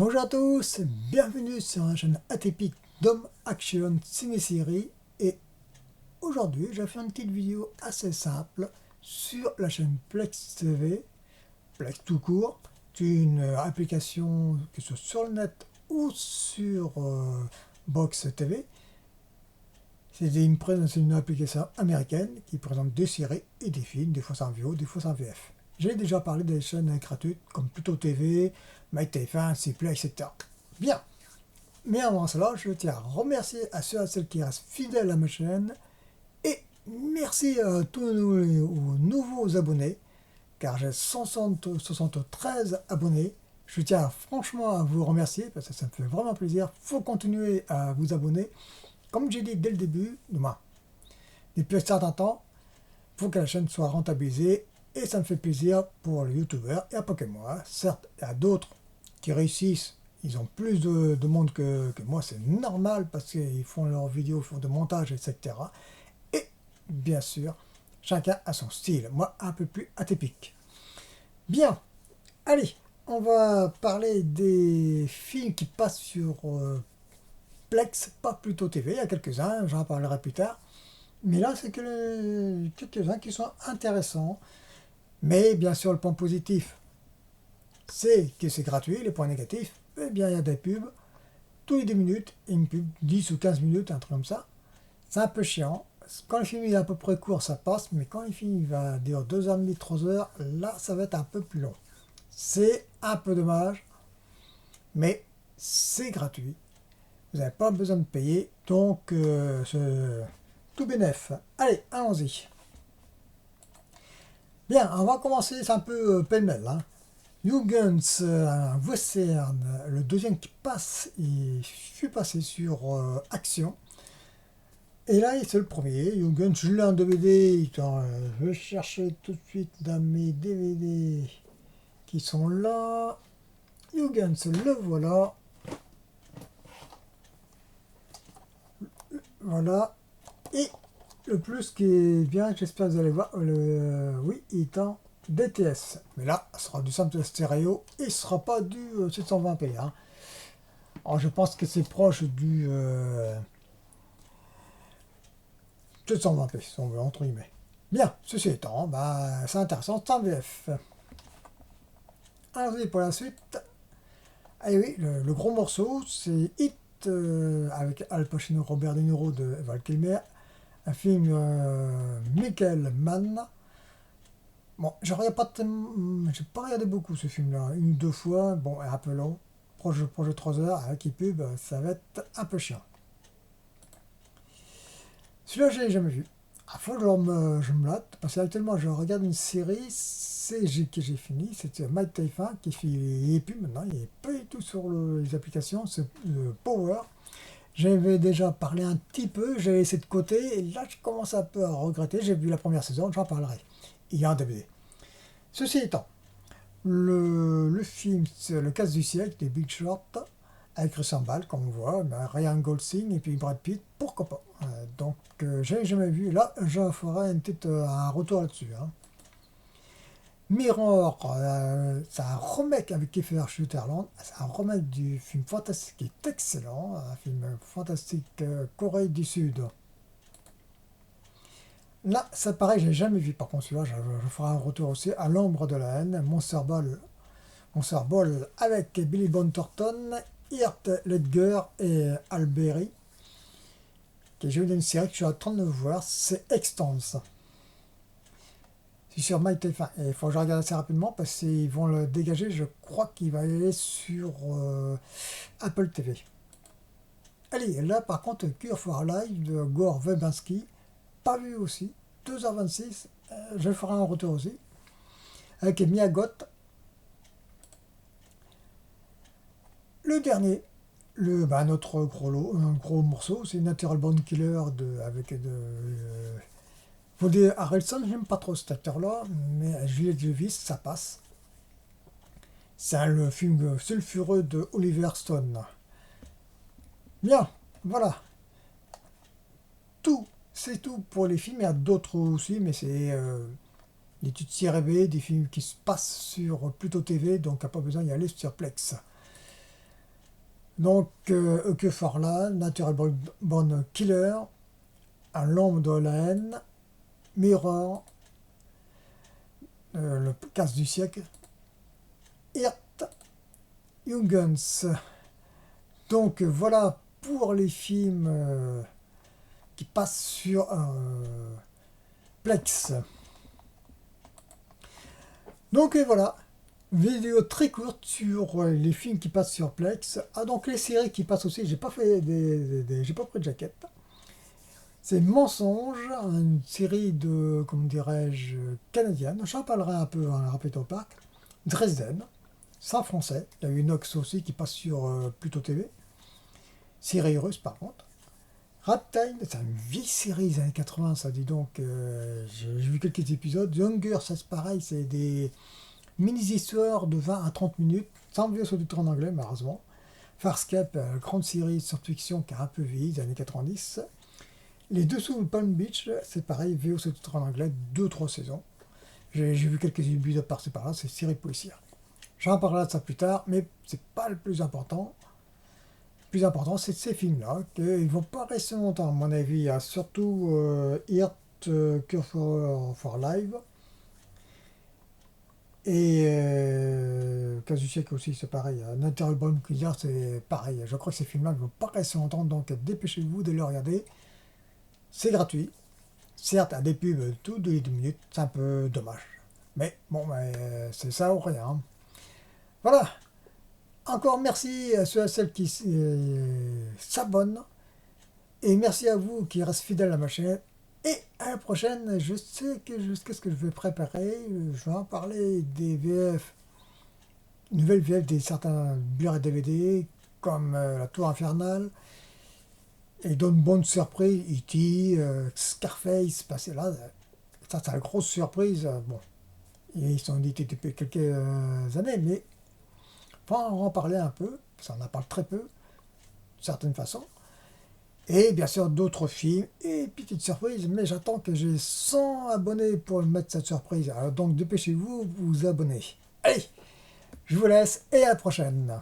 Bonjour à tous, bienvenue sur la chaîne atypique Dom Action Ciné-Série et aujourd'hui je vais faire une petite vidéo assez simple sur la chaîne Plex TV, Plex tout court. C'est une application que ce soit sur le net ou sur Box TV. C'est une application américaine qui présente des séries et des films, des fois c'est en VO, des fois c'est en VF. J'ai déjà parlé des chaînes gratuites comme Pluto TV, MyTF1, Cplay, etc. Bien, mais avant cela, je tiens à remercier à ceux et celles qui restent fidèles à ma chaîne et merci à tous aux nouveaux abonnés, car j'ai 73 abonnés. Je tiens franchement à vous remercier parce que ça me fait vraiment plaisir. Il faut continuer à vous abonner. Comme j'ai dit dès le début, depuis un certain temps, il faut que la chaîne soit rentabilisée et ça me fait plaisir pour les youtubeurs et pas que moi. Certes, il y a d'autres qui réussissent, ils ont plus de monde que moi, c'est normal parce qu'ils font leurs vidéos, ils font de montage, etc. Et bien sûr, chacun a son style, moi un peu plus atypique. Bien, allez, on va parler des films qui passent sur Plex, pas Pluto TV, il y a quelques-uns, j'en parlerai plus tard. Mais là, c'est que quelques-uns qui sont intéressants. Mais bien sûr, le point positif, c'est que c'est gratuit. Les points négatifs, eh bien, il y a des pubs. Tous les 2 minutes, une pub, 10 ou 15 minutes, un truc comme ça. C'est un peu chiant. Quand le film est à peu près court, ça passe. Mais quand le film va dire 2h30, 3h, là, ça va être un peu plus long. C'est un peu dommage. Mais c'est gratuit. Vous n'avez pas besoin de payer. Donc, c'est tout bénef. Allez, allons-y. Bien, on va commencer, c'est un peu pêle-mêle. Guns, un western, le deuxième qui passe, il fut passé sur Action. Et là, c'est le premier, Guns, je l'ai en DVD. Je vais chercher tout de suite dans mes DVD qui sont là. Guns, le voilà. Voilà. Et le plus qui est bien, j'espère que vous allez voir, oui, il est en DTS. Mais là, ce sera du simple stéréo et ce ne sera pas du 720p. Alors, je pense que c'est proche du 720p, si on veut, entre guillemets. Bien, ceci étant, c'est intéressant, c'est en VF. Allons-y pour la suite. Ah oui, le gros morceau, c'est Hit avec Al Pacino, Robert De Niro de Val Kilmer. Un film Michael Mann. Bon, j'ai pas regardé beaucoup ce film-là, une ou deux fois, bon, un peu long, proche de 3 heures, avec les pubs, ça va être un peu chiant. Celui-là, je l'ai jamais vu. Il faut que je me latte, parce qu'actuellement, je regarde une série que j'ai fini, c'était MyTF1 qui fait les pubs maintenant, il n'est pas du tout sur les applications, c'est Power. J'avais déjà parlé un petit peu, j'ai laissé de côté, et là, je commence un peu à regretter, j'ai vu la première saison, j'en parlerai. Il y a un DVD. Ceci étant, le film, c'est Le Casse du siècle des Big Short, avec Christian Bale, comme on voit, Ryan Gosling et puis Brad Pitt, pourquoi pas. Donc, j'ai jamais vu. Là, je ferai un retour là-dessus. Mirror, c'est un remake avec Kiefer Sutherland. C'est un remake du film fantastique qui est excellent, un film fantastique Corée du Sud. Là, c'est pareil, j'ai jamais vu par contre celui-là, je ferai un retour aussi à L'ombre de la haine, Monster Ball avec Billy Bob Thornton, Heath Ledger et Halle Berry. J'ai vu une série que je suis en train de voir, c'est Extance. C'est sur MyTF1 et il faut que je regarde assez rapidement parce qu'ils vont le dégager, je crois qu'il va aller sur Apple TV. Allez, là par contre, Cure for Life de Gore Verbinski, pas vu aussi, 2h26, je ferai un retour aussi, avec Mia Goth. Le dernier, notre un gros morceau, c'est Natural Born Killer avec Woody Harrelson, j'aime pas trop cet acteur-là, mais Juliette Lewis, ça passe. C'est le film sulfureux de Oliver Stone. Bien, voilà. C'est tout pour les films, il y a d'autres aussi, mais c'est des petites séries B, des films qui se passent sur Pluto TV, donc il n'y a pas besoin d'y aller sur Plex. Donc, que Farland, Natural Born Killer, Un l'ombre de la haine, Mirror, le casse du siècle, Hirt, Jungens. Donc voilà pour les films qui passent sur Plex. Donc voilà, vidéo très courte sur les films qui passent sur Plex. Ah, donc les séries qui passent aussi, j'ai pas fait j'ai pas pris de jaquette. C'est Mensonge, une série de, comment dirais-je, canadienne. J'en parlerai un peu en rapidement au parc. Dresden, c'est en français. Il y a eu Nox aussi qui passe sur Pluto TV. Série russe par contre. Raptime, c'est une vieille série des années 80, ça dit donc. J'ai vu quelques épisodes. The Hunger, ça c'est pareil, c'est des mini-histoires de 20 à 30 minutes, sans vieux sous-titres en anglais, malheureusement. Farscape, grande série de science-fiction qui a un peu vieilli, des années 90. Les Dessous de Palm Beach, c'est pareil, VO sous-titres en anglais, 2-3 saisons. J'ai vu quelques épisodes par-ci par-là, c'est série policière. J'en parlerai de ça plus tard, mais c'est pas le plus important. Le plus important, c'est ces films-là, qu'ils ne vont pas rester longtemps, à mon avis. Il y a surtout Hirt, Cure for Live. Et Casse du siècle aussi, c'est pareil. Natural Born Killer, c'est pareil. Je crois que ces films-là ne vont pas rester longtemps, donc dépêchez-vous de les regarder. C'est gratuit. Certes, à des pubs toutes les 2 minutes, c'est un peu dommage. Mais bon, c'est ça ou rien. Voilà. Encore merci à ceux et celles qui s'abonnent. Et merci à vous qui restent fidèles à ma chaîne. Et à la prochaine, je sais qu'est-ce que je vais préparer. Je vais en parler des VF, nouvelles VF des certains Blu-ray DVD, comme La Tour Infernale. Et d'autres bonnes surprises, E.T., Scarface, passé là. Ça, c'est la grosse surprise. Bon, ils sont édités depuis quelques années, mais on va en parler un peu, parce qu'on en parle très peu, de certaines façons. Et bien sûr, d'autres films, et petite surprise, mais j'attends que j'ai 100 abonnés pour mettre cette surprise. Alors donc, dépêchez-vous, vous abonner. Allez, je vous laisse, et à la prochaine.